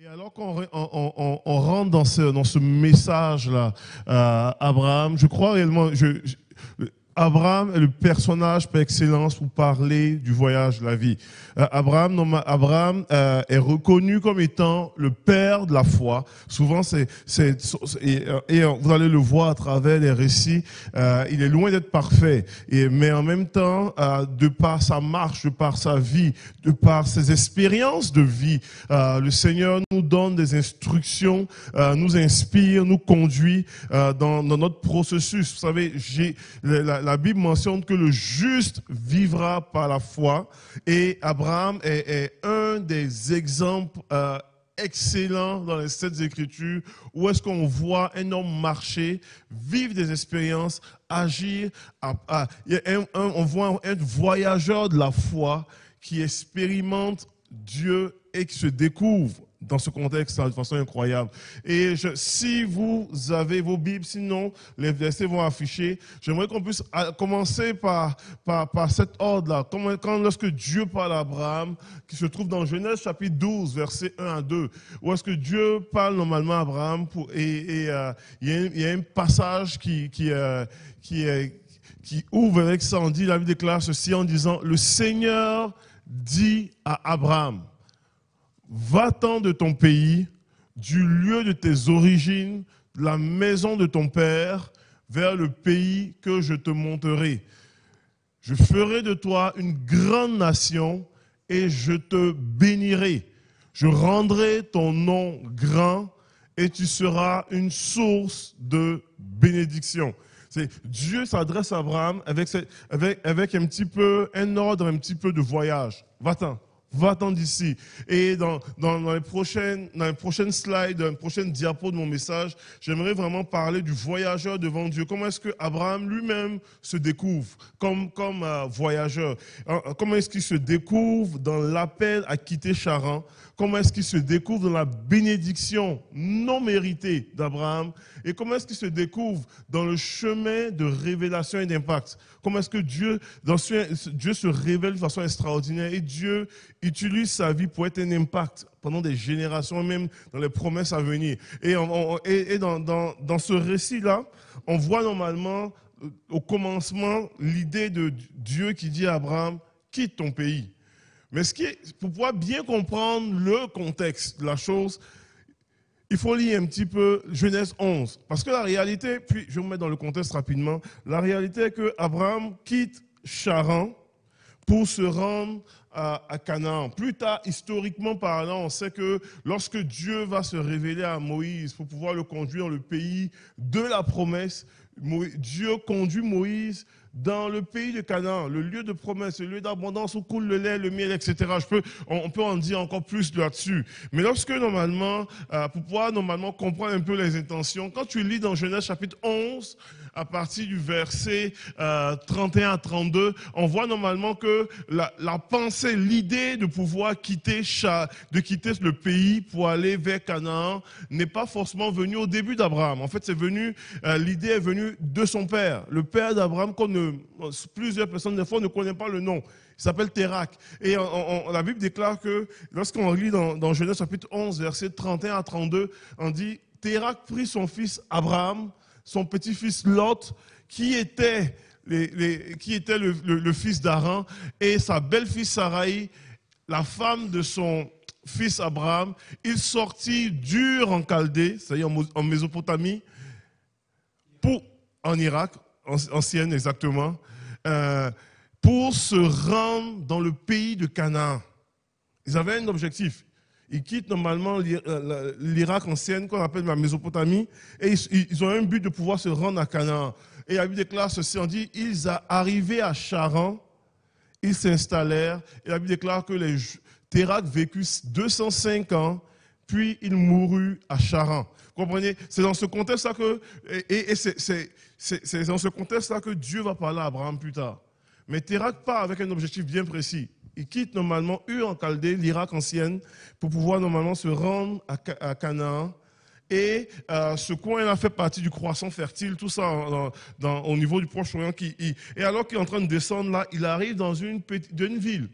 Et alors qu'on rentre dans ce message-là, Abraham, je crois réellement, Abraham est le personnage par excellence pour parler du voyage de la vie. Abraham est reconnu comme étant le père de la foi. Souvent, vous allez le voir à travers les récits, il est loin d'être parfait. Mais en même temps, de par sa marche, de par sa vie, de par ses expériences de vie, le Seigneur nous donne des instructions, nous inspire, nous conduit dans notre processus. Vous savez, la Bible mentionne que le juste vivra par la foi, et Abraham est un des exemples excellents dans les Saintes Écritures où est-ce qu'on voit un homme marcher, vivre des expériences, agir. On voit un voyageur de la foi qui expérimente Dieu et qui se découvre dans ce contexte de façon incroyable. Et si vous avez vos Bibles, sinon les versets vont afficher, j'aimerais qu'on puisse commencer par cet ordre-là. Lorsque Dieu parle à Abraham, qui se trouve dans Genèse chapitre 12, versets 1 à 2, où est-ce que Dieu parle normalement à Abraham, il y a un passage qui ouvre avec ça, on dit, la Bible déclare ceci en disant, le Seigneur dit à Abraham, va-t'en de ton pays, du lieu de tes origines, de la maison de ton père, vers le pays que je te montrerai. Je ferai de toi une grande nation et je te bénirai. Je rendrai ton nom grand et tu seras une source de bénédiction. Dieu s'adresse à Abraham avec un petit peu, un ordre, un petit peu de voyage. Va-t'en. Va-t'en d'ici. Et dans les prochaines slides, dans les prochaines diapos de mon message, j'aimerais vraiment parler du voyageur devant Dieu. Comment est-ce que Abraham lui-même se découvre comme voyageur? Comment est-ce qu'il se découvre dans l'appel à quitter Charan? Comment est-ce qu'il se découvre dans la bénédiction non méritée d'Abraham? Et comment est-ce qu'il se découvre dans le chemin de révélation et d'impact? Comment est-ce que Dieu se révèle de façon extraordinaire et Dieu utilise sa vie pour être un impact pendant des générations, même dans les promesses à venir. Et dans ce récit-là, on voit normalement au commencement l'idée de Dieu qui dit à Abraham, quitte ton pays. Mais pour pouvoir bien comprendre le contexte de la chose, il faut lire un petit peu Genèse 11. Parce que la réalité, puis je vais vous mettre dans le contexte rapidement, la réalité est que Abraham quitte Charan pour se rendre à Canaan. Plus tard, historiquement parlant, on sait que lorsque Dieu va se révéler à Moïse pour pouvoir le conduire dans le pays de la promesse, Dieu conduit Moïse dans le pays de Canaan, le lieu de promesse, le lieu d'abondance où coule le lait, le miel, etc. On peut en dire encore plus là-dessus. Mais lorsque normalement, pour pouvoir normalement comprendre un peu les intentions, quand tu lis dans Genèse chapitre 11, à partir du verset 31 à 32, on voit normalement que la pensée, l'idée de pouvoir quitter le pays pour aller vers Canaan n'est pas forcément venue au début d'Abraham. En fait, l'idée est venue de son père. Le père d'Abraham, plusieurs personnes des fois ne connaissent pas le nom. Il s'appelle Térak. Et la Bible déclare que lorsqu'on lit dans Genèse chapitre 11, versets 31 à 32, on dit « Térak prit son fils Abraham, son petit-fils Lot, qui était le fils d'Aran, et sa belle-fille Sarai, la femme de son fils Abraham. Il sortit d'Ur en Chaldée, c'est-à-dire en Mésopotamie, en Irak, ancienne exactement, pour se rendre dans le pays de Canaan. Ils avaient un objectif. Ils quittent normalement l'Irak ancienne, qu'on appelle la Mésopotamie, et ils ont un but de pouvoir se rendre à Canaan. Et la Bible déclare ceci, on dit, ils arrivés à Charan, ils s'installèrent, et la Bible déclare que Térak vécut 205 ans, puis il mourut à Charan. Vous comprenez? C'est dans ce contexte-là c'est dans ce contexte-là que Dieu va parler à Abraham plus tard. Mais Térak part avec un objectif bien précis. Il quitte normalement Ur en Chaldée, l'Irak ancienne, pour pouvoir normalement se rendre à Canaan. Et ce coin-là fait partie du croissant fertile, tout ça au niveau du Proche-Orient. Et alors qu'il est en train de descendre là, il arrive dans une ville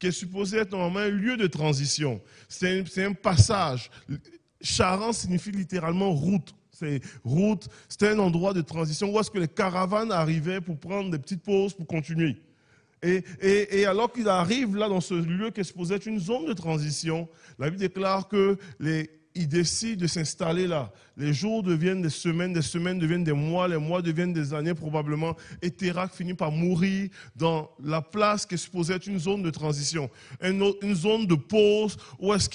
qui est supposé être normalement un lieu de transition. C'est un passage. Charan signifie littéralement route. C'était un endroit de transition où est-ce que les caravanes arrivaient pour prendre des petites pauses pour continuer. Et alors qu'il arrive là dans ce lieu qui est supposé être une zone de transition, la Bible déclare qu'il décide de s'installer là. Les jours deviennent des semaines deviennent des mois, les mois deviennent des années probablement. Et Térak finit par mourir dans la place qui est supposée être une zone de transition, une zone de pause où est-ce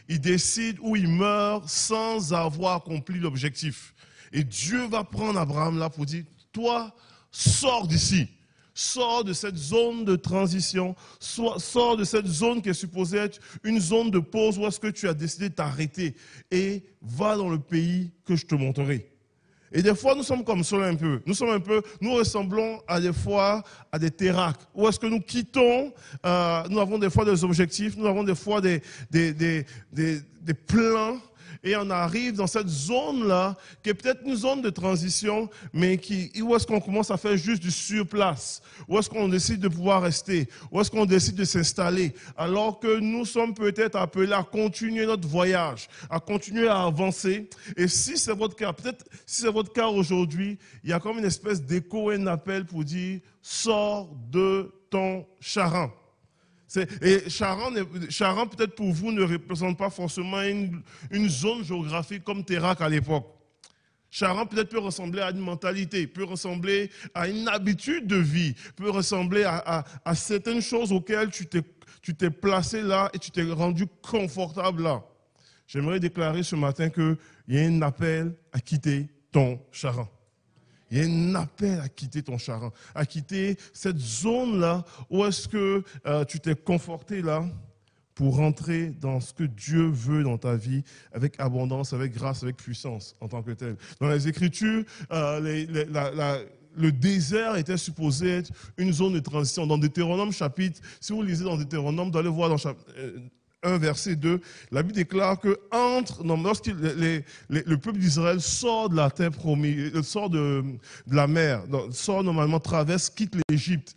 il décide, où il meurt sans avoir accompli l'objectif. Et Dieu va prendre Abraham là pour dire, toi, sors d'ici, sors de cette zone de transition, sors de cette zone qui est supposée être une zone de pause où est-ce que tu as décidé de t'arrêter et va dans le pays que je te montrerai. Et des fois, nous sommes comme cela un peu. Nous ressemblons à des fois à des Téraks. Où est-ce que nous quittons, nous avons des fois des objectifs, nous avons des fois des plans. Et on arrive dans cette zone-là, qui est peut-être une zone de transition, mais où est-ce qu'on commence à faire juste du surplace? Où est-ce qu'on décide de pouvoir rester? Où est-ce qu'on décide de s'installer? Alors que nous sommes peut-être appelés à continuer notre voyage, à continuer à avancer. Et si c'est votre cas, peut-être si c'est votre cas aujourd'hui, il y a comme une espèce d'écho, un appel pour dire, sors de ton Charan. Et Charan, peut-être pour vous, ne représente pas forcément une zone géographique comme Térak à l'époque. Charan peut-être peut ressembler à une mentalité, peut ressembler à une habitude de vie, peut ressembler à certaines choses auxquelles tu t'es placé là et tu t'es rendu confortable là. J'aimerais déclarer ce matin qu'il y a un appel à quitter ton Charan. Il y a un appel à quitter ton Charan, à quitter cette zone-là où est-ce que tu t'es conforté là pour rentrer dans ce que Dieu veut dans ta vie avec abondance, avec grâce, avec puissance en tant que tel. Dans les Écritures, le désert était supposé être une zone de transition. Dans Deutéronome chapitre, si vous lisez dans Deutéronome, vous allez voir dans chapitre 1, verset 2, la Bible déclare que lorsque le peuple d'Israël sort de la terre promise, sort de la mer, sort normalement, traverse, quitte l'Égypte,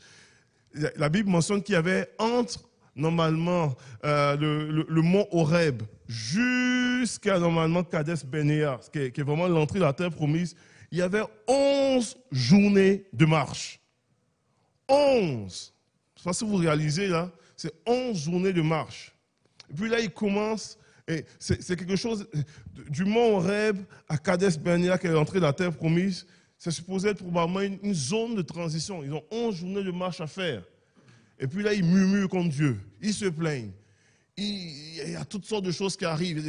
la Bible mentionne qu'il y avait entre normalement le mont Horeb jusqu'à normalement Kadesh Barnéa, qui est vraiment l'entrée de la terre promise, il y avait 11 journées de marche. 11. Je ne sais pas si vous réalisez là, c'est 11 journées de marche. Et puis là, il commence, et c'est quelque chose, du mont Horeb à Kadesh Barnéa, qui est l'entrée de la terre promise, c'est supposé être probablement une zone de transition. Ils ont 11 journées de marche à faire. Et puis là, ils murmurent contre Dieu, ils se plaignent. Il y a toutes sortes de choses qui arrivent.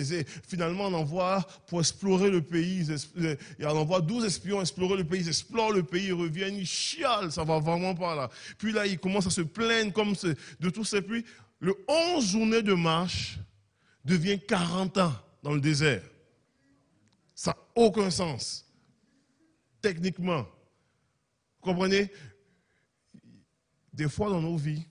Finalement, on envoie pour explorer le pays, on envoie 12 espions explorer le pays, ils explorent le pays, ils reviennent, ils chialent, ça ne va vraiment pas là. Puis là, ils commencent à se plaindre comme de tout ça. Puis, le 11 journées de marche devient 40 ans dans le désert. Ça n'a aucun sens, techniquement. Vous comprenez? Des fois dans nos vies,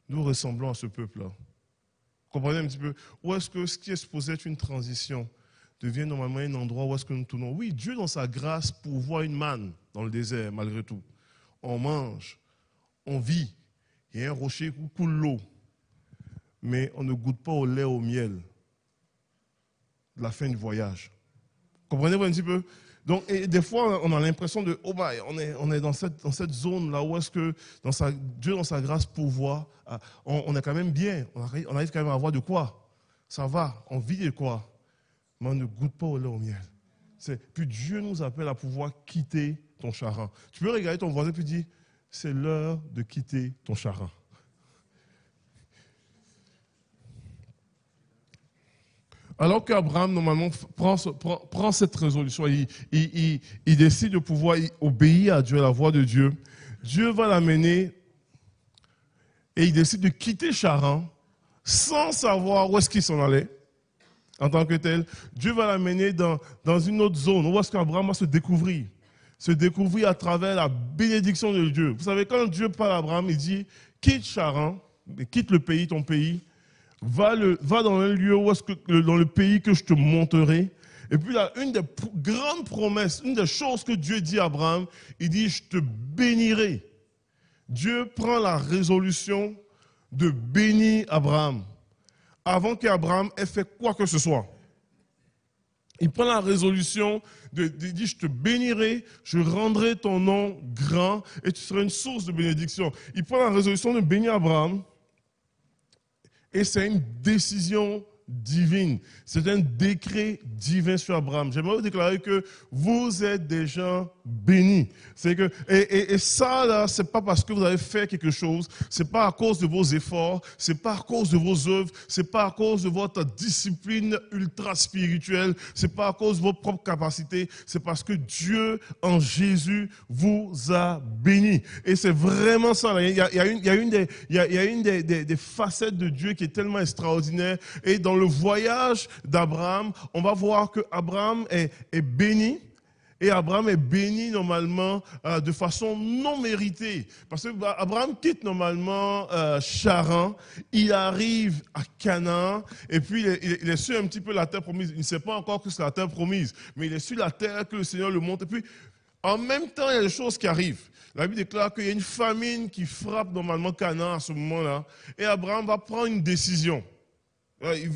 nous ressemblons à ce peuple-là. Vous comprenez un petit peu? Où est-ce que ce qui est supposé être une transition devient normalement un endroit où est-ce que nous tournons? Oui, Dieu dans sa grâce pourvoit une manne dans le désert, malgré tout. On mange, on vit. Il y a un rocher qui coule l'eau, mais on ne goûte pas au lait, au miel de la fin du voyage. Comprenez-vous un petit peu? Donc, et des fois, on a l'impression de, on est dans cette zone-là où est-ce que Dieu, dans sa grâce, pourvoit. On est quand même bien, on arrive quand même à avoir de quoi. Ça va, on vit de quoi, mais on ne goûte pas au lait, au miel. Puis Dieu nous appelle à pouvoir quitter ton Charan. Tu peux regarder ton voisin et puis dire, c'est l'heure de quitter ton Charan. Alors qu'Abraham, normalement, prend cette résolution, il décide de pouvoir obéir à Dieu, à la voix de Dieu. Dieu va l'amener et il décide de quitter Charan sans savoir où est-ce qu'il s'en allait. En tant que tel, Dieu va l'amener dans une autre zone où est-ce qu'Abraham va se découvrir à travers la bénédiction de Dieu. Vous savez, quand Dieu parle à Abraham, il dit, quitte Charan, quitte le pays, ton pays, va dans un lieu où est-ce que, dans le pays que je te montrerai. Et puis là, une des grandes promesses, une des choses que Dieu dit à Abraham, il dit, je te bénirai. Dieu prend la résolution de bénir Abraham avant qu'Abraham ait fait quoi que ce soit. Il prend la résolution de dire, je te bénirai, je rendrai ton nom grand et tu seras une source de bénédiction. Il prend la résolution de bénir Abraham et c'est une décision divine. C'est un décret divin sur Abraham. J'aimerais vous déclarer que vous êtes des gens bénis. C'est que, et ça, là, c'est pas parce que vous avez fait quelque chose, c'est pas à cause de vos efforts, c'est pas à cause de vos œuvres, c'est pas à cause de votre discipline ultra spirituelle, c'est pas à cause de vos propres capacités, c'est parce que Dieu, en Jésus, vous a bénis. Et c'est vraiment ça. Là. Il y a une des facettes de Dieu qui est tellement extraordinaire. Et dans le voyage d'Abraham, on va voir que Abraham est béni. Et Abraham est béni normalement de façon non méritée. Parce que Abraham quitte normalement Charan, il arrive à Canaan, et puis il est sur un petit peu la terre promise. Il ne sait pas encore que c'est la terre promise, mais il est sur la terre que le Seigneur le montre. Et puis, en même temps, il y a des choses qui arrivent. La Bible déclare qu'il y a une famine qui frappe normalement Canaan à ce moment-là. Et Abraham va prendre une décision.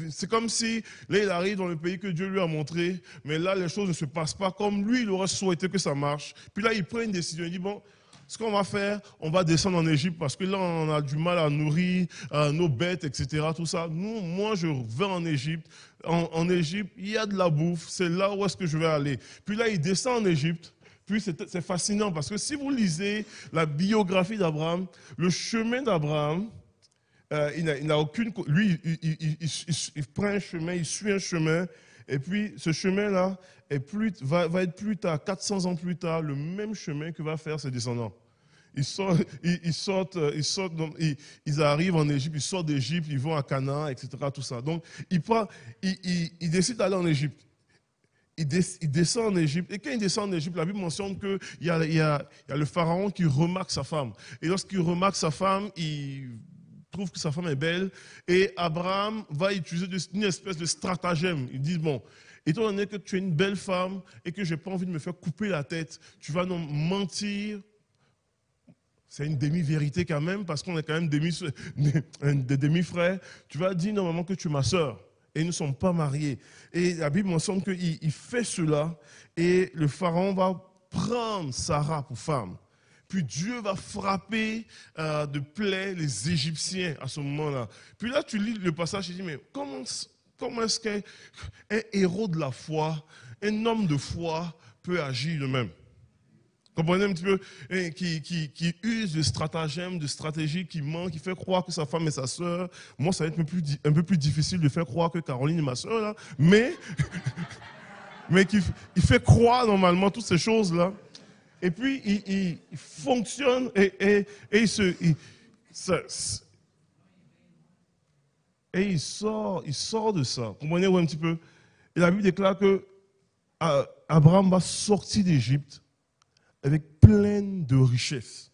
C'est comme si, là, il arrive dans le pays que Dieu lui a montré, mais là, les choses ne se passent pas comme lui, il aurait souhaité que ça marche. Puis là, il prend une décision, il dit, bon, ce qu'on va faire, on va descendre en Égypte parce que là, on a du mal à nourrir nos bêtes, etc., tout ça. Moi, je vais en Égypte. En Égypte, il y a de la bouffe, c'est là où est-ce que je vais aller. Puis là, il descend en Égypte. Puis c'est fascinant parce que si vous lisez la biographie d'Abraham, le chemin d'Abraham, il n'a aucune. Lui, il prend un chemin, il suit un chemin, et puis ce chemin-là va être plus tard, 400 ans plus tard, le même chemin que va faire ses descendants. Ils arrivent en Égypte, ils sortent d'Égypte, ils vont à Canaan, etc. Tout ça. Donc, il décide d'aller en Égypte. Il descend en Égypte. Et quand il descend en Égypte, la Bible mentionne qu'il y a le pharaon qui remarque sa femme. Et lorsqu'il remarque sa femme, il trouve que sa femme est belle, et Abraham va utiliser une espèce de stratagème. Il dit, bon, étant donné que tu es une belle femme et que je n'ai pas envie de me faire couper la tête, tu vas nous mentir. C'est une demi-vérité quand même, parce qu'on est quand même des demi-frères. Tu vas dire normalement que tu es ma sœur, et nous ne sommes pas mariés. Et la Bible mentionne qu'il fait cela, et le pharaon va prendre Sarah pour femme. Puis Dieu va frapper de plaie les Égyptiens à ce moment-là. Puis là, tu lis le passage et tu dis, mais comment est-ce qu'un héros de la foi, un homme de foi peut agir de même? Comprenez un petit peu, qui use de stratagèmes, de stratégies, qui ment, qui fait croire que sa femme est sa sœur. Moi, ça va être un peu plus difficile de faire croire que Caroline est ma sœur, là. Mais il fait croire normalement toutes ces choses-là. Et puis, il fonctionne et il sort de ça. Comprenez un petit peu? Et la Bible déclare que Abraham va sortir d'Égypte avec plein de richesses.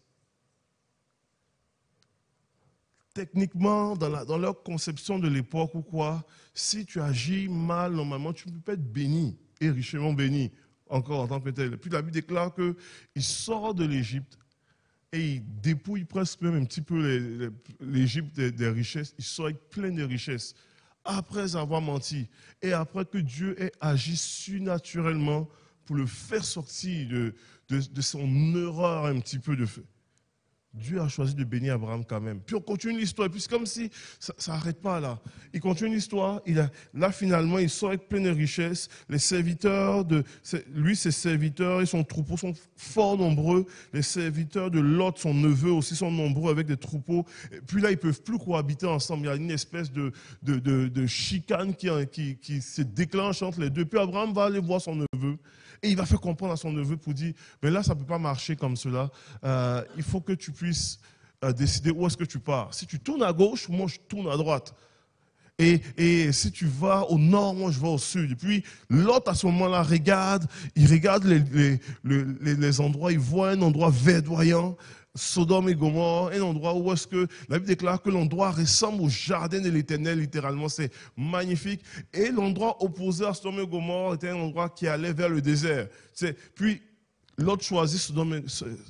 Techniquement, dans leur conception de l'époque ou quoi, si tu agis mal, normalement, tu ne peux pas être béni et richement béni. Encore en tant que tel. Puis la Bible déclare qu'il sort de l'Égypte et il dépouille presque même un petit peu l'Égypte des richesses. Il sort avec plein de richesses. Après avoir menti et après que Dieu ait agi surnaturellement pour le faire sortir de son erreur un petit peu de feu. Dieu a choisi de bénir Abraham quand même. Puis on continue l'histoire. Puis c'est comme si ça n'arrête pas là. Il continue l'histoire. Là, finalement, il sort avec plein de richesses. Les serviteurs, ses serviteurs et son troupeau sont fort nombreux. Les serviteurs de Lot, son neveu aussi, sont nombreux avec des troupeaux. Et puis là, ils ne peuvent plus cohabiter ensemble. Il y a une espèce de chicane qui se déclenche entre les deux. Puis Abraham va aller voir son neveu. Et il va faire comprendre à son neveu pour dire, mais là, ça ne peut pas marcher comme cela. Il faut que tu puisses décider où est-ce que tu pars. Si tu tournes à gauche, moi, je tourne à droite. Et si tu vas au nord, moi, je vais au sud. Et puis, l'autre, à ce moment-là, il regarde les endroits, il voit un endroit verdoyant, Sodome et Gomorrhe, un endroit où est-ce que la Bible déclare que l'endroit ressemble au jardin de l'Éternel, littéralement, c'est magnifique. Et l'endroit opposé à Sodome et Gomorrhe était un endroit qui allait vers le désert. Puis l'autre choisit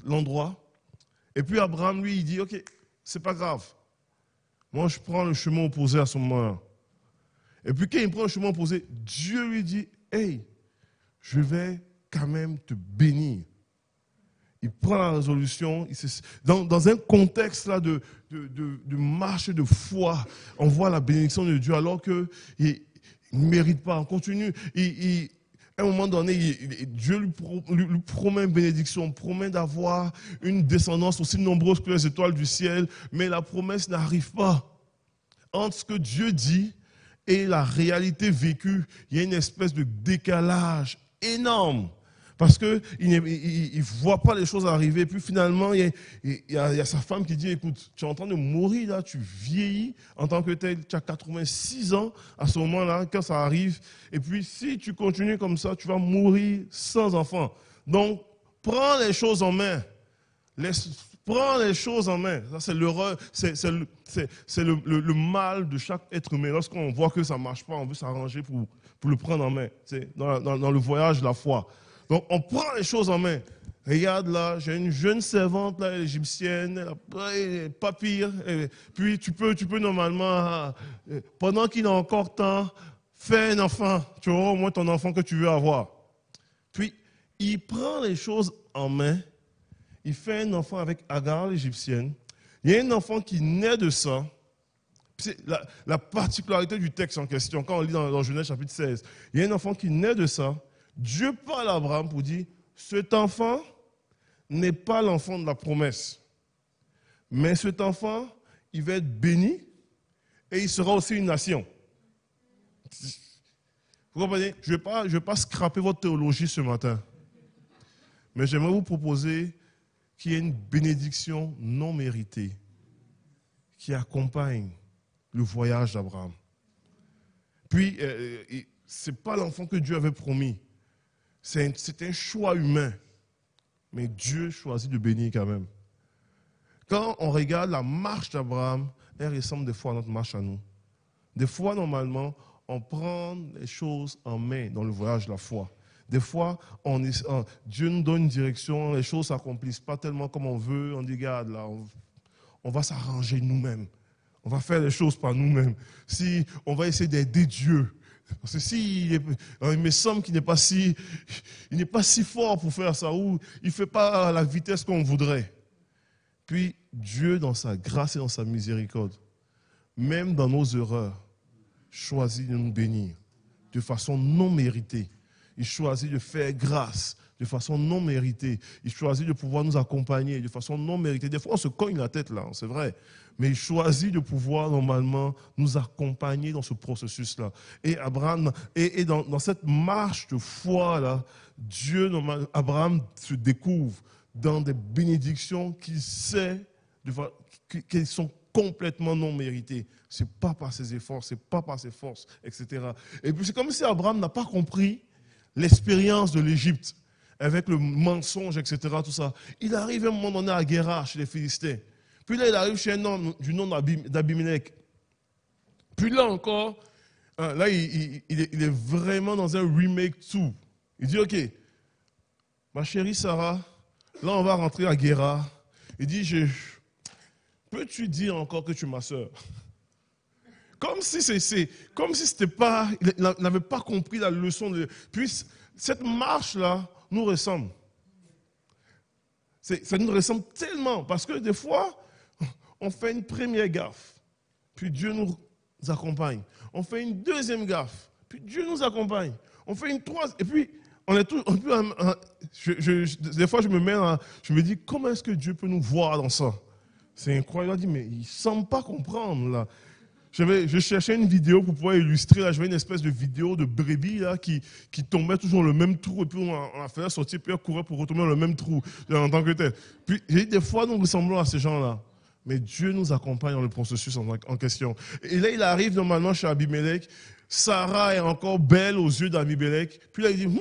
l'endroit, Et puis Abraham, lui, il dit, ok, c'est pas grave. Moi, je prends le chemin opposé à ce moment-là. Et puis quand il prend le chemin opposé, Dieu lui dit, hey, je vais quand même te bénir. Il prend la résolution, dans un contexte là de marche de foi, on voit la bénédiction de Dieu alors qu'il ne mérite pas. On continue. À un moment donné, Dieu lui promet une bénédiction, promet d'avoir une descendance aussi nombreuse que les étoiles du ciel, mais la promesse n'arrive pas. Entre ce que Dieu dit et la réalité vécue, il y a une espèce de décalage énorme. Parce qu'il ne voit pas les choses arriver. Puis finalement, il y a sa femme qui dit, écoute, tu es en train de mourir là, tu vieillis en tant que tel, tu as 86 ans à ce moment-là, quand ça arrive. Et puis si tu continues comme ça, tu vas mourir sans enfant. Donc, prends les choses en main. Prends les choses en main. Ça, c'est l'erreur, c'est le mal de chaque être humain. Lorsqu'on voit que ça ne marche pas, on veut s'arranger pour le prendre en main. C'est dans le voyage de la foi. Donc, on prend les choses en main. Regarde là, j'ai une jeune servante là, égyptienne, pas pire. Et puis, tu peux normalement, pendant qu'il a encore temps, faire un enfant. Tu auras au moins ton enfant que tu veux avoir. Puis, il prend les choses en main. Il fait un enfant avec Agar, l'égyptienne. Il y a un enfant qui naît de ça. C'est la particularité du texte en question, quand on lit dans Genèse chapitre 16. Il y a un enfant qui naît de ça. Dieu parle à Abraham pour dire, cet enfant n'est pas l'enfant de la promesse. Mais cet enfant, il va être béni et il sera aussi une nation. Vous comprenez? Je ne vais pas scraper votre théologie ce matin. Mais j'aimerais vous proposer qu'il y ait une bénédiction non méritée qui accompagne le voyage d'Abraham. Puis, ce n'est pas l'enfant que Dieu avait promis. C'est un choix humain. Mais Dieu choisit de bénir quand même. Quand on regarde la marche d'Abraham, elle ressemble des fois à notre marche à nous. Des fois, normalement, on prend les choses en main dans le voyage de la foi. Des fois, Dieu nous donne une direction, les choses ne s'accomplissent pas tellement comme on veut. On dit, regarde, là, on va s'arranger nous-mêmes. On va faire les choses par nous-mêmes. Si on va essayer d'aider Dieu. Parce que il me semble qu'il n'est pas si fort pour faire ça, ou il ne fait pas à la vitesse qu'on voudrait. Puis Dieu, dans sa grâce et dans sa miséricorde, même dans nos erreurs, choisit de nous bénir de façon non méritée. Il choisit de faire grâce de façon non méritée. Il choisit de pouvoir nous accompagner de façon non méritée. Des fois, on se cogne la tête là, c'est vrai. Mais il choisit de pouvoir normalement nous accompagner dans ce processus-là. Et Abraham, et dans cette marche de foi-là, Abraham se découvre dans des bénédictions qu'il sait qu'elles sont complètement non méritées. Ce n'est pas par ses efforts, ce n'est pas par ses forces, etc. Et puis c'est comme si Abraham n'a pas compris l'expérience de l'Égypte, avec le mensonge, etc., tout ça. Il arrive à un moment donné à Guérar, chez les Philistins. Puis là, il arrive chez un homme du nom d'Abimelech. Puis là encore, là, il est vraiment dans un remake tout. Il dit, ok, ma chérie Sarah, là, on va rentrer à Guérar. Il dit, peux-tu dire encore que tu es ma soeur? Comme si c'était pas, il n'avait pas compris la leçon. Puis cette marche-là nous ressemble. Ça nous ressemble tellement, parce que des fois, on fait une première gaffe, puis Dieu nous accompagne. On fait une deuxième gaffe, puis Dieu nous accompagne. On fait une troisième, et puis on est tout. Des fois, je me dis, comment est-ce que Dieu peut nous voir dans ça? C'est incroyable. Je dis, mais il ne semble pas comprendre là. Je cherchais une vidéo pour pouvoir illustrer. Là, j'avais une espèce de vidéo de brebis là, qui tombait toujours dans le même trou. Et puis on la faisait sortir, puis elle courait pour retomber dans le même trou en tant que tel. Puis j'ai dit, des fois, nous ressemblons à ces gens-là. Mais Dieu nous accompagne dans le processus en question. Et là, il arrive normalement chez Abimelech. Sarah est encore belle aux yeux d'Abimelech. Puis là, il dit,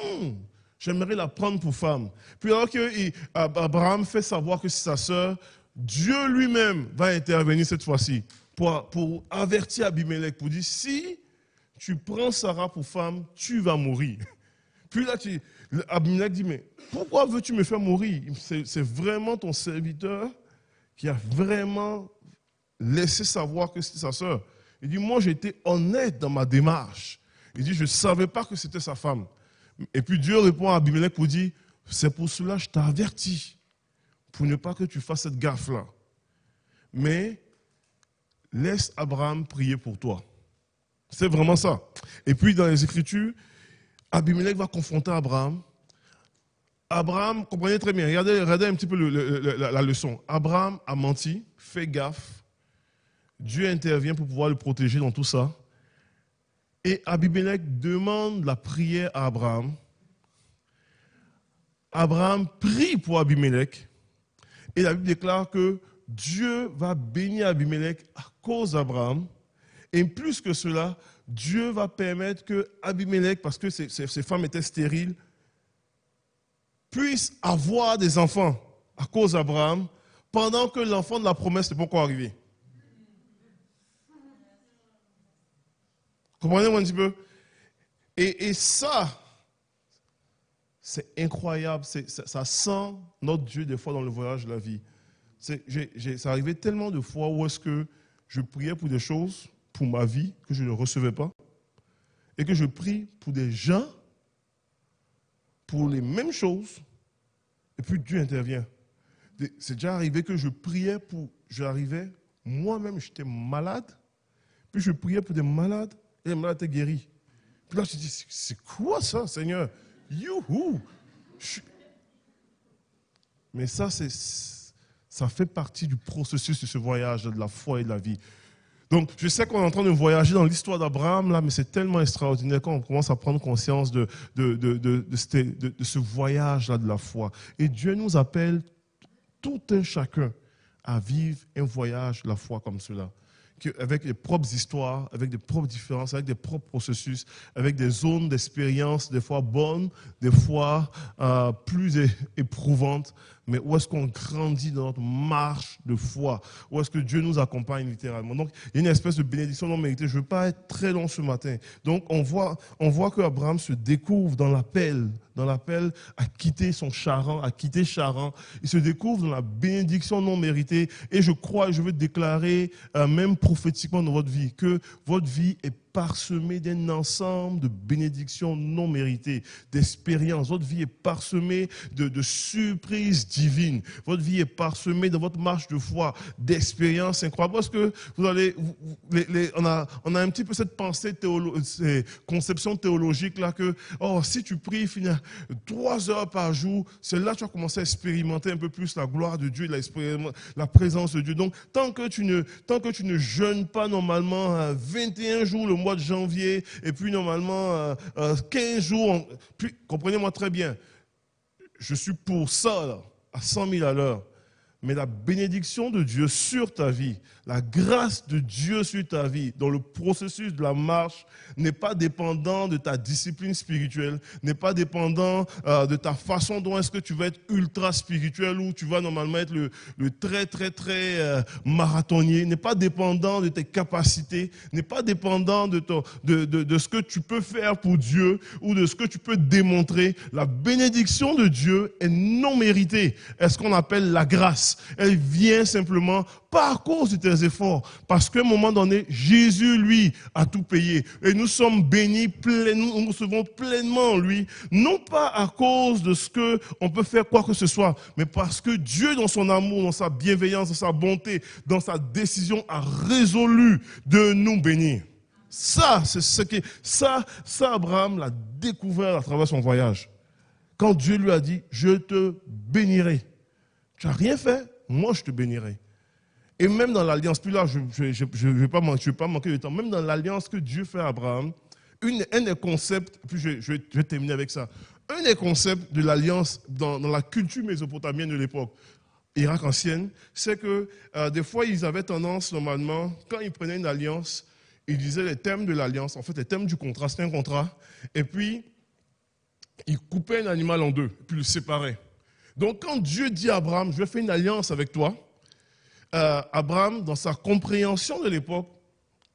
j'aimerais la prendre pour femme. Puis alors qu'Abraham fait savoir que c'est sa sœur, Dieu lui-même va intervenir cette fois-ci pour avertir Abimelech, pour dire, si tu prends Sarah pour femme, tu vas mourir. Puis là, Abimelech dit, mais pourquoi veux-tu me faire mourir? C'est vraiment ton serviteur qui a vraiment laissé savoir que c'était sa sœur. Il dit, moi, j'ai été honnête dans ma démarche. Il dit, je ne savais pas que c'était sa femme. Et puis Dieu répond à Abimelech pour dire, c'est pour cela que je t'avertis, pour ne pas que tu fasses cette gaffe-là. Mais laisse Abraham prier pour toi. C'est vraiment ça. Et puis dans les Écritures, Abimelech va confronter Abraham. Abraham, comprenez très bien, regardez un petit peu la leçon. Abraham a menti, fait gaffe. Dieu intervient pour pouvoir le protéger dans tout ça. Et Abimelech demande la prière à Abraham. Abraham prie pour Abimelech. Et la Bible déclare que Dieu va bénir Abimelech à cause d'Abraham. Et plus que cela, Dieu va permettre que Abimelech, parce que ses femmes étaient stériles, puisse avoir des enfants à cause d'Abraham, pendant que l'enfant de la promesse n'est pas encore arrivé. Comprenez-moi un petit peu? Et ça, c'est incroyable. Ça sent notre Dieu des fois dans le voyage de la vie. Ça arrivait tellement de fois où est-ce que je priais pour des choses, pour ma vie, que je ne recevais pas. Et que je prie pour des gens, pour les mêmes choses, et puis Dieu intervient. C'est déjà arrivé que je priais pour... J'arrivais, moi-même, j'étais malade, puis je priais pour des malades, et les malades étaient guéris. Puis là, je me dis, c'est quoi ça, Seigneur? Youhou! Mais ça fait partie du processus de ce voyage de la foi et de la vie. Donc, je sais qu'on est en train de voyager dans l'histoire d'Abraham, là, mais c'est tellement extraordinaire quand on commence à prendre conscience de ce voyage-là de la foi. Et Dieu nous appelle, tout un chacun, à vivre un voyage de la foi comme cela. Avec des propres histoires, avec des propres différences, avec des propres processus, avec des zones d'expérience, des fois bonnes, des fois plus éprouvantes, mais où est-ce qu'on grandit dans notre marche de foi, où est-ce que Dieu nous accompagne littéralement. Donc, il y a une espèce de bénédiction non méritée. Je ne veux pas être très long ce matin. Donc, on voit qu'Abraham se découvre dans l'appel à quitter son Charan, à quitter Charan. Il se découvre dans la bénédiction non méritée. Et je crois, et je veux déclarer, même prophétiquement dans votre vie, que votre vie est parsemée d'un ensemble de bénédictions non méritées, d'expériences. Votre vie est parsemée de surprises divines. Votre vie est parsemée dans votre marche de foi, d'expériences incroyables. Parce que on a un petit peu cette pensée conception théologique là que, si tu pries 3 heures par jour, c'est là que tu vas commencer à expérimenter un peu plus la gloire de Dieu, la présence de Dieu. Donc, tant que tu ne jeûnes pas normalement 21 jours le mois de janvier, et puis normalement 15 jours, puis comprenez-moi très bien, je suis pour ça là, à 100 000 à l'heure. Mais la bénédiction de Dieu sur ta vie, la grâce de Dieu sur ta vie, dans le processus de la marche, n'est pas dépendant de ta discipline spirituelle, n'est pas dépendant de ta façon dont est-ce que tu vas être ultra spirituel ou tu vas normalement être le très, très, très marathonnier, n'est pas dépendant de tes capacités, n'est pas dépendant de ce que tu peux faire pour Dieu ou de ce que tu peux démontrer. La bénédiction de Dieu est non méritée. Est ce qu'on appelle la grâce. Elle vient simplement pas à cause de tes efforts, parce qu'à un moment donné, Jésus, lui, a tout payé. Et nous sommes bénis, nous recevons pleinement lui, non pas à cause de ce qu'on peut faire quoi que ce soit, mais parce que Dieu, dans son amour, dans sa bienveillance, dans sa bonté, dans sa décision, a résolu de nous bénir. Ça, c'est ce qui... Ça, Abraham l'a découvert à travers son voyage. Quand Dieu lui a dit, je te bénirai. Tu n'as rien fait, moi je te bénirai. Et même dans l'alliance, puis là je ne vais pas manquer de temps, même dans l'alliance que Dieu fait à Abraham, un des concepts, puis je vais terminer avec ça, un des concepts de l'alliance dans la culture mésopotamienne de l'époque, Irak ancienne, c'est que des fois ils avaient tendance normalement, quand ils prenaient une alliance, ils disaient les termes de l'alliance, en fait les termes du contrat, c'était un contrat, et puis ils coupaient un animal en deux, puis le séparaient. Donc, quand Dieu dit à Abraham, je vais faire une alliance avec toi, Abraham, dans sa compréhension de l'époque,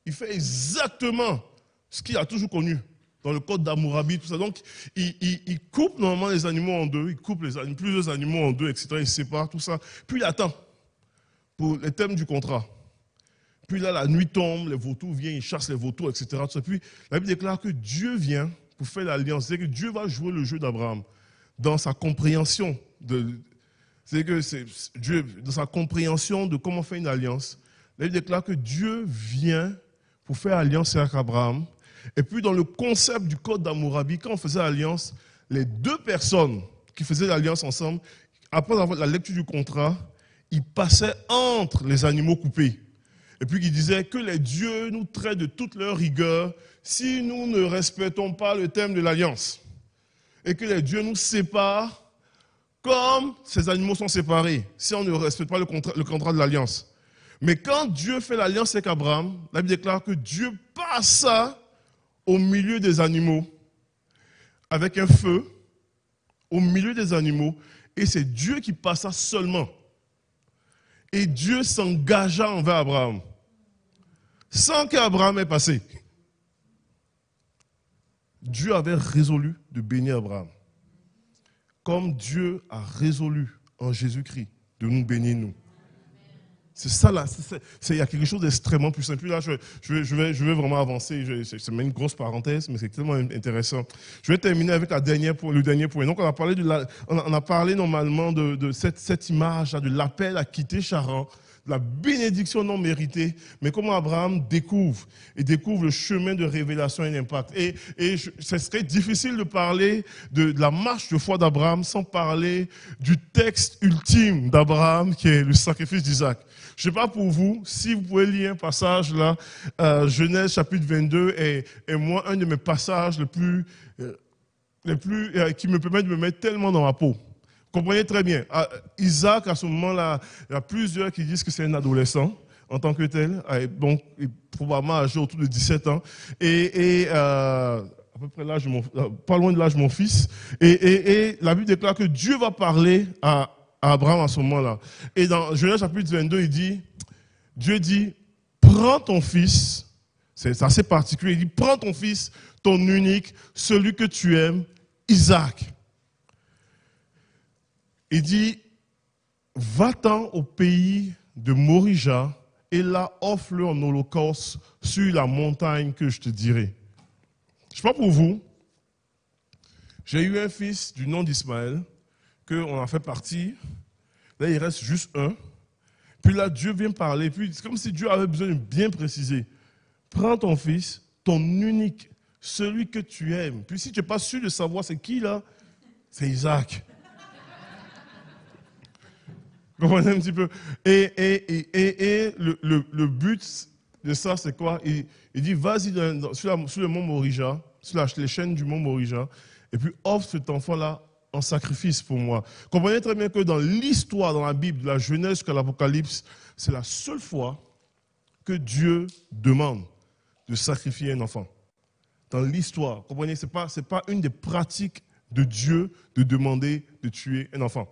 il fait exactement ce qu'il a toujours connu dans le code d'Hammurabi, tout ça. Donc, il coupe normalement les animaux en deux, il coupe plusieurs animaux en deux, etc. Il sépare tout ça. Puis il attend pour les thèmes du contrat. Puis là, la nuit tombe, les vautours viennent, ils chassent les vautours, etc. Puis la Bible déclare que Dieu vient pour faire l'alliance. C'est-à-dire que Dieu va jouer le jeu d'Abraham dans sa compréhension. C'est que c'est Dieu, dans sa compréhension de comment faire une alliance. La Bible déclare que Dieu vient pour faire alliance avec Abraham. Et puis dans le concept du code d'Hammurabi, quand on faisait alliance, les deux personnes qui faisaient l'alliance ensemble, après la lecture du contrat, ils passaient entre les animaux coupés. Et puis qui disait que les dieux nous traitent de toute leur rigueur si nous ne respectons pas le thème de l'alliance. Et que les dieux nous séparent comme ces animaux sont séparés, si on ne respecte pas le contrat de l'alliance. Mais quand Dieu fait l'alliance avec Abraham, la Bible déclare que Dieu passa au milieu des animaux, avec un feu, au milieu des animaux, et c'est Dieu qui passa seulement. Et Dieu s'engagea envers Abraham, sans qu'Abraham ait passé. Dieu avait résolu de bénir Abraham. Comme Dieu a résolu en Jésus-Christ de nous bénir, nous. C'est ça là, il y a quelque chose d'extrêmement puissant. Puis là, je vais vraiment avancer. C'est même une grosse parenthèse, mais c'est tellement intéressant. Je vais terminer avec le dernier point. Donc, on a parlé normalement de cette image de l'appel à quitter Charan, de la bénédiction non méritée, mais comment Abraham découvre le chemin de révélation et d'impact. Et ce serait difficile de parler de la marche de foi d'Abraham sans parler du texte ultime d'Abraham, qui est le sacrifice d'Isaac. Je ne sais pas pour vous, si vous pouvez lire un passage là, Genèse chapitre 22 est moi un de mes passages qui me permet de me mettre tellement dans ma peau. Comprenez très bien. Isaac, à ce moment-là, il y a plusieurs qui disent que c'est un adolescent en tant que tel, donc probablement âgé autour de 17 ans, à peu près l'âge pas loin de l'âge de mon fils. Et la Bible déclare que Dieu va parler à Abraham à ce moment-là. Et dans Genèse chapitre 22, Dieu dit, prends ton fils, c'est assez particulier, il dit, prends ton fils, ton unique, celui que tu aimes, Isaac. Il dit, va-t'en au pays de Morija et là offre-le en holocauste sur la montagne que je te dirai. Je ne sais pas pour vous, j'ai eu un fils du nom d'Ismaël, qu'on a fait partir. Là, il reste juste un. Puis là, Dieu vient parler. Puis c'est comme si Dieu avait besoin de bien préciser. Prends ton fils, ton unique, celui que tu aimes. Puis si tu n'es pas sûr de savoir c'est qui là, c'est Isaac. Vous comprenez un petit peu? Et le but de ça, c'est quoi? Il dit, vas-y sur le mont Morija, sur les chaînes du mont Morija, et puis offre cet enfant-là en sacrifice pour moi. Comprenez très bien que dans l'histoire, dans la Bible, de la Genèse jusqu'à l'Apocalypse, c'est la seule fois que Dieu demande de sacrifier un enfant. Dans l'histoire, comprenez, ce n'est pas une des pratiques de Dieu de demander de tuer un enfant.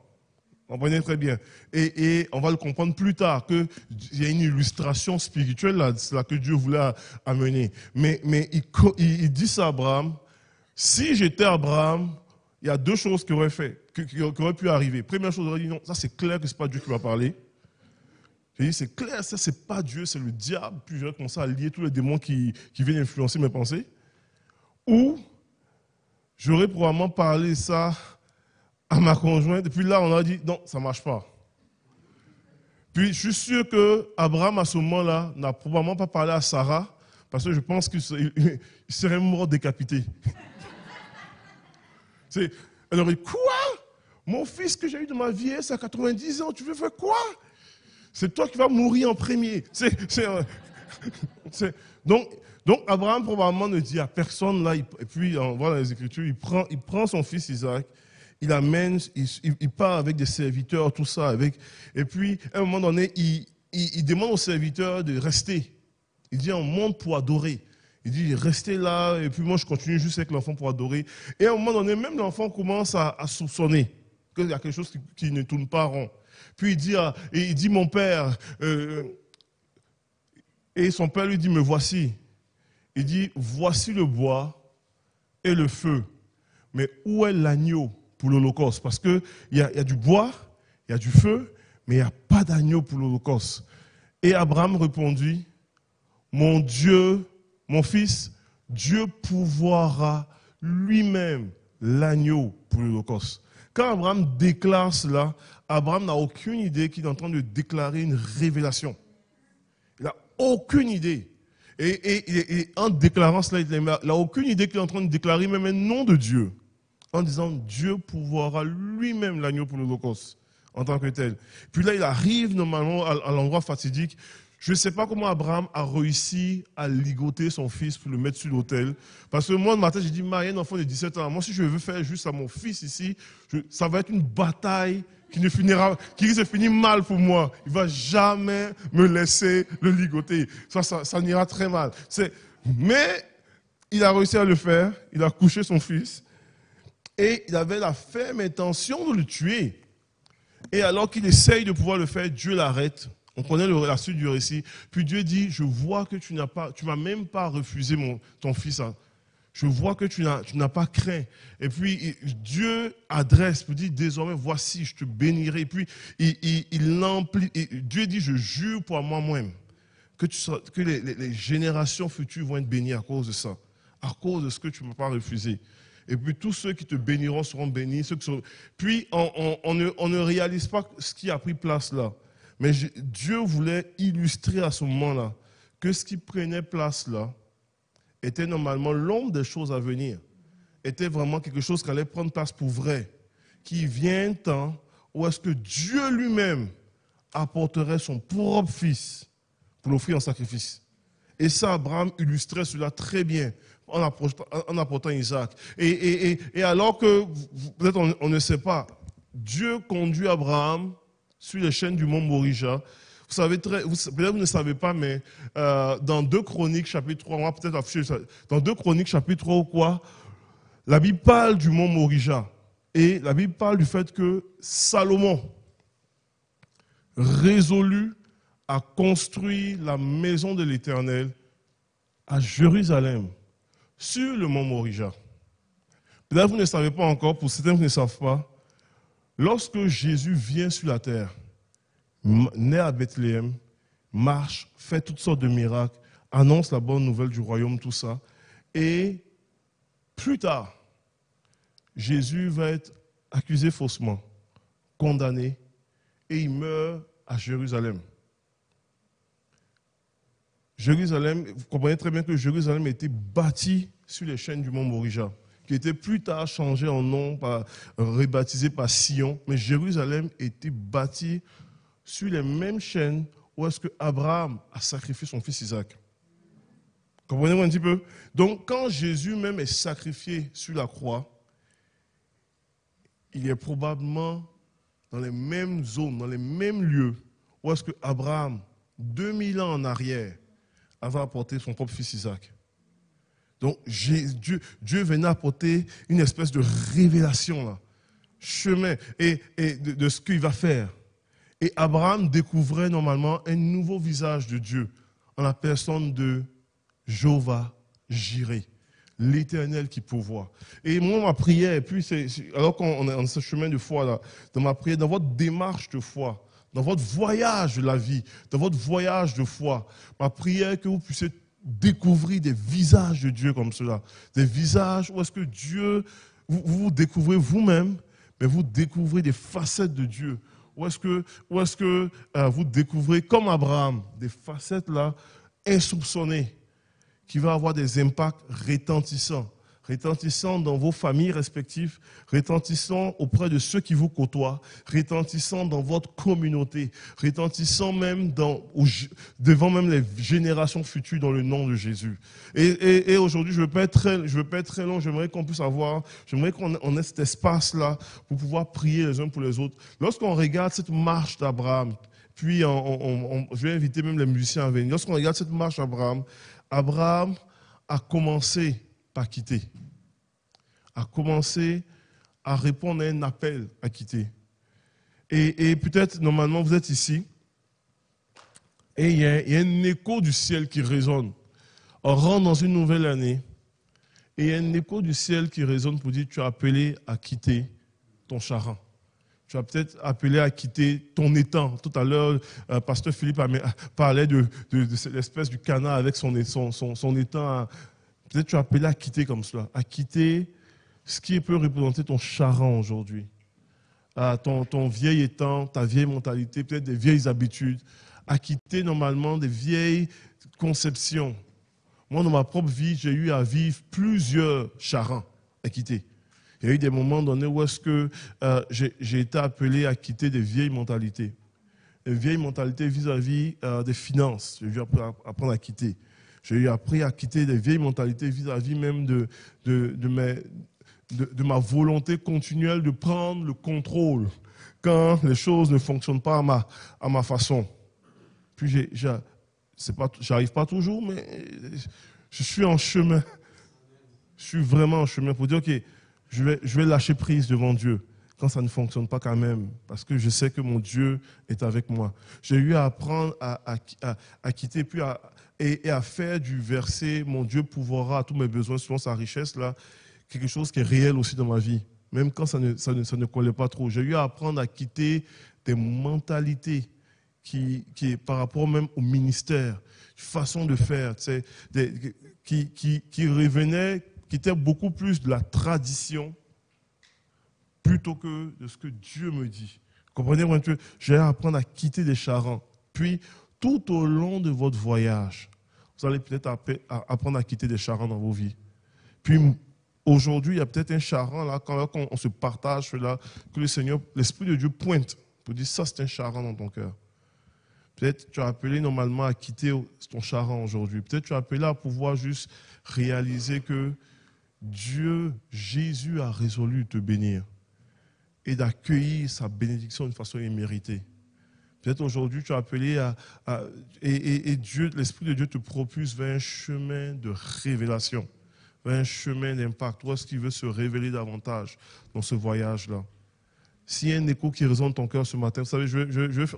Comprenez très bien. Et on va le comprendre plus tard, qu'il y a une illustration spirituelle là que Dieu voulait amener. Mais il dit ça à Abraham, si j'étais Abraham, il y a deux choses qui auraient pu arriver. Première chose, j'aurais dit non, ça c'est clair que ce n'est pas Dieu qui va parler. J'ai dit c'est clair, ça c'est pas Dieu, c'est le diable. Puis j'aurais commencé à lier tous les démons qui viennent influencer mes pensées. Ou j'aurais probablement parlé ça à ma conjointe. Et puis là, on a dit non, ça ne marche pas. Puis je suis sûr qu'Abraham, à ce moment-là, n'a probablement pas parlé à Sarah, parce que je pense qu'il serait mort décapité. Elle aurait dit, quoi? Mon fils que j'ai eu de ma vieillesse à 90 ans, tu veux faire quoi? C'est toi qui vas mourir en premier. Donc Abraham probablement ne dit à personne là, et puis on voit dans les Écritures, il prend son fils Isaac, il amène, il part avec des serviteurs, tout ça, et puis à un moment donné, il demande aux serviteurs de rester. Il dit, on monte pour adorer. Il dit, restez là, et puis moi je continue juste avec l'enfant pour adorer. Et à un moment donné, même l'enfant commence à soupçonner qu'il y a quelque chose qui ne tourne pas rond. Puis il dit mon père, et son père lui dit, me voici. Il dit, voici le bois et le feu. Mais où est l'agneau pour l'Holocauste? Parce qu'il y a du bois, il y a du feu, mais il n'y a pas pas d'agneau pour l'Holocauste. Et Abraham répondit, mon Dieu, mon fils, Dieu pourvoira lui-même l'agneau pour l'Holocauste. Quand Abraham déclare cela, Abraham n'a aucune idée qu'il est en train de déclarer une révélation. Il n'a aucune idée. Et en déclarant cela, il n'a aucune idée qu'il est en train de déclarer même un nom de Dieu. En disant, Dieu pourvoira lui-même l'agneau pour l'Holocauste, en tant que tel. Puis là, il arrive normalement à l'endroit fatidique. Je ne sais pas comment Abraham a réussi à ligoter son fils pour le mettre sur l'autel. Parce que moi, le matin, j'ai dit, il y a un enfant de 17 ans. Moi, si je veux faire juste à mon fils ici, ça va être une bataille qui se finit mal pour moi. Il ne va jamais me laisser le ligoter. Ça n'ira très mal. Mais il a réussi à le faire. Il a couché son fils. Et il avait la ferme intention de le tuer. Et alors qu'il essaye de pouvoir le faire, Dieu l'arrête. On connaît la suite du récit. Puis Dieu dit, je vois que tu m'as même pas refusé ton fils. Je vois que tu n'as pas craint. Et puis Dieu adresse, il dit, désormais, voici, je te bénirai. Et puis Dieu dit, je jure pour moi-même que les générations futures vont être bénies à cause de ça, à cause de ce que tu ne m'as pas refusé. Et puis tous ceux qui te béniront seront bénis. Puis on ne réalise pas ce qui a pris place là. Mais Dieu voulait illustrer à ce moment-là que ce qui prenait place là était normalement l'ombre des choses à venir. Était vraiment quelque chose qui allait prendre place pour vrai. Qui vient un temps où est-ce que Dieu lui-même apporterait son propre fils pour l'offrir en sacrifice. Et ça, Abraham illustrait cela très bien en apportant Isaac. Et alors que, peut-être on ne sait pas, Dieu conduit Abraham sur les chaînes du mont Morija. Vous savez, peut-être vous ne savez pas, mais dans 2 Chroniques chapitre 3, on va peut-être afficher ça, dans 2 Chroniques chapitre 3 ou quoi, la Bible parle du mont Morija. Et la Bible parle du fait que Salomon résolut à construire la maison de l'Éternel à Jérusalem, sur le mont Morija. Peut-être vous ne savez pas encore, pour certains qui ne savent pas, lorsque Jésus vient sur la terre, né à Bethléem, marche, fait toutes sortes de miracles, annonce la bonne nouvelle du royaume, tout ça, et plus tard, Jésus va être accusé faussement, condamné, et il meurt à Jérusalem. Jérusalem, vous comprenez très bien que Jérusalem a été bâti sur les chaînes du mont Morija, qui était plus tard changé en nom, rebaptisé par Sion, mais Jérusalem était bâti sur les mêmes chaînes où est-ce que Abraham a sacrifié son fils Isaac. Comprenez-vous un petit peu? Donc, quand Jésus même est sacrifié sur la croix, il est probablement dans les mêmes zones, dans les mêmes lieux où est-ce que Abraham, 2000 ans en arrière, avait apporté son propre fils Isaac. Donc, Dieu venait apporter une espèce de révélation, là, chemin, et de ce qu'il va faire. Et Abraham découvrait normalement un nouveau visage de Dieu en la personne de Jéhovah Jireh, l'Éternel qui pourvoit. Et moi, ma prière, et puis alors qu'on est en ce chemin de foi, là, dans ma prière, dans votre démarche de foi, dans votre voyage de la vie, dans votre voyage de foi, ma prière est que vous puissiez découvrir des visages de Dieu comme cela. Des visages où est-ce que Dieu, vous découvrez vous-même, mais vous découvrez des facettes de Dieu. Où est-ce que vous découvrez, comme Abraham, des facettes là, insoupçonnées, qui vont avoir des impacts retentissants dans vos familles respectives, retentissants auprès de ceux qui vous côtoient, retentissants dans votre communauté, retentissants même devant même les générations futures dans le nom de Jésus. Et aujourd'hui, je ne veux pas être très long, j'aimerais qu'on puisse j'aimerais qu'on ait cet espace-là pour pouvoir prier les uns pour les autres. Lorsqu'on regarde cette marche d'Abraham, puis je vais inviter même les musiciens à venir, lorsqu'on regarde cette marche d'Abraham, Abraham a commencé par quitter, a commencé à répondre à un appel à quitter. Et peut-être, normalement, vous êtes ici, et il y a un écho du ciel qui résonne. On rentre dans une nouvelle année, et il y a un écho du ciel qui résonne pour dire, tu es appelé à quitter ton Charan. Tu as peut-être appelé à quitter ton étang. Tout à l'heure, Pasteur Philippe parlait de l'espèce du canard avec son étang. Peut-être tu as appelé à quitter comme cela, à quitter ce qui peut représenter ton charan aujourd'hui. Ton vieil étang, ta vieille mentalité, peut-être des vieilles habitudes, à quitter normalement des vieilles conceptions. Moi, dans ma propre vie, j'ai eu à vivre plusieurs charans à quitter. Il y a eu des moments donnés où est-ce que j'ai été appelé à quitter des vieilles mentalités. Des vieilles mentalités vis-à-vis des finances. J'ai dû apprendre à quitter. J'ai eu appris à quitter des vieilles mentalités vis-à-vis même de ma volonté continuelle de prendre le contrôle quand les choses ne fonctionnent pas à ma façon. Puis j'arrive pas toujours, mais je suis en chemin. Je suis vraiment en chemin pour dire, OK, je vais lâcher prise devant Dieu quand ça ne fonctionne pas quand même, parce que je sais que mon Dieu est avec moi. J'ai eu à apprendre à quitter puis à faire du verset « Mon Dieu pourvoira à tous mes besoins selon sa richesse » là, quelque chose qui est réel aussi dans ma vie, même quand ça ne collait pas trop. J'ai eu à apprendre à quitter des mentalités qui par rapport même au ministère, façon de faire, qui revenaient, qui était beaucoup plus de la tradition plutôt que de ce que Dieu me dit. Comprenez, j'ai à apprendre à quitter des charans. Puis, tout au long de votre voyage, vous allez peut-être apprendre à quitter des charans dans vos vies. Puis, aujourd'hui, il y a peut-être un charan, là, quand on se partage, là, que le Seigneur, l'Esprit de Dieu pointe pour dire ça, c'est un charan dans ton cœur. Peut-être tu as appelé normalement à quitter ton charan aujourd'hui. Peut-être tu as appelé à pouvoir juste réaliser que Dieu, Jésus a résolu de te bénir et d'accueillir sa bénédiction d'une façon imméritée. Peut-être aujourd'hui tu as appelé et Dieu, l'Esprit de Dieu te propulse vers un chemin de révélation, vers un chemin d'impact. Où est-ce qu'il veut se révéler davantage dans ce voyage-là? S'il y a un écho qui résonne dans ton cœur ce matin, vous savez,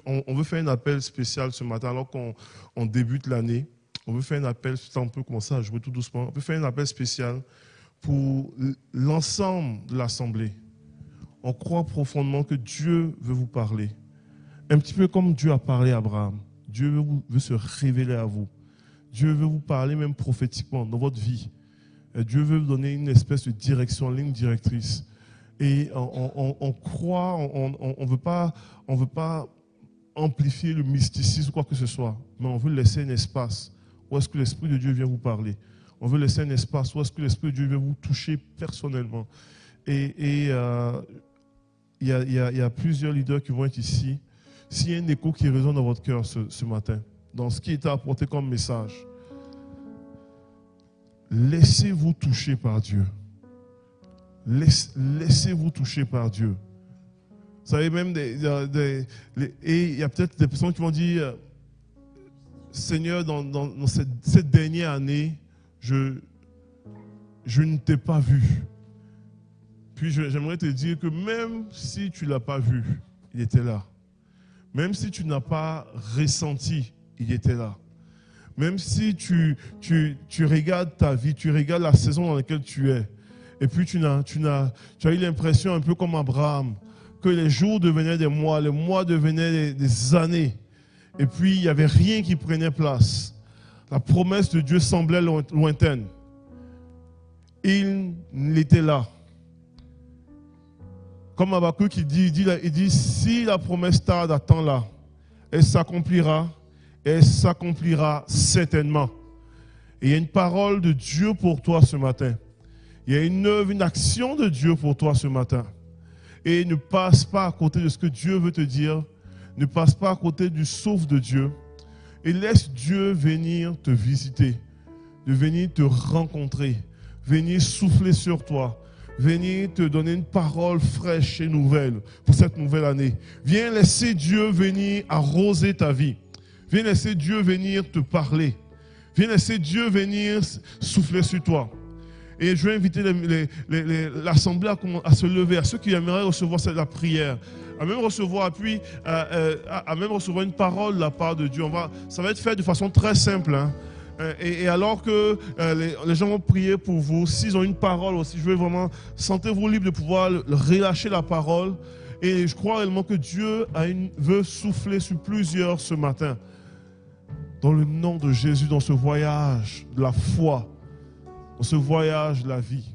on veut faire un appel spécial ce matin alors qu'on débute l'année. On veut faire un appel, on peut commencer à jouer tout doucement. On peut faire un appel spécial pour l'ensemble de l'Assemblée. On croit profondément que Dieu veut vous parler. Un petit peu comme Dieu a parlé à Abraham. Dieu veut se révéler à vous. Dieu veut vous parler même prophétiquement dans votre vie. Dieu veut vous donner une espèce de direction, ligne directrice. Et on croit, on veut pas amplifier le mysticisme ou quoi que ce soit, mais on veut laisser un espace où est-ce que l'Esprit de Dieu vient vous parler. On veut laisser un espace où est-ce que l'Esprit de Dieu vient vous toucher personnellement. Et il y a plusieurs leaders qui vont être ici. S'il y a un écho qui résonne dans votre cœur ce matin, dans ce qui est apporté comme message, laissez-vous toucher par Dieu. Laissez-vous toucher par Dieu. Vous savez, même et il y a peut-être des personnes qui vont dire, Seigneur, dans cette dernière année, je ne t'ai pas vu. Puis j'aimerais te dire que même si tu ne l'as pas vu, il était là. Même si tu n'as pas ressenti, il était là. Même si tu regardes ta vie, tu regardes la saison dans laquelle tu es, et puis tu as eu l'impression, un peu comme Abraham, que les jours devenaient des mois, les mois devenaient des années. Et puis il n'y avait rien qui prenait place. La promesse de Dieu semblait lointaine. Il était là. Comme Habakkuk il dit, si la promesse tarde, attends-la. Elle s'accomplira certainement. Et il y a une parole de Dieu pour toi ce matin. Il y a une œuvre, une action de Dieu pour toi ce matin. Et ne passe pas à côté de ce que Dieu veut te dire. Ne passe pas à côté du souffle de Dieu. Et laisse Dieu venir te visiter, de venir te rencontrer, venir souffler sur toi, venir te donner une parole fraîche et nouvelle pour cette nouvelle année. Viens laisser Dieu venir arroser ta vie. Viens laisser Dieu venir te parler. Viens laisser Dieu venir souffler sur toi. Et je vais inviter l'Assemblée à se lever, à ceux qui aimeraient recevoir la prière, à même recevoir, puis à même recevoir une parole de la part de Dieu. Ça va être fait de façon très simple. Hein. Et alors que les gens vont prier pour vous, s'ils ont une parole aussi, je veux vraiment, sentez-vous libre de pouvoir relâcher la parole Et je crois réellement que Dieu veut souffler sur plusieurs ce matin. Dans le nom de Jésus, dans ce voyage de la foi, dans ce voyage de la vie.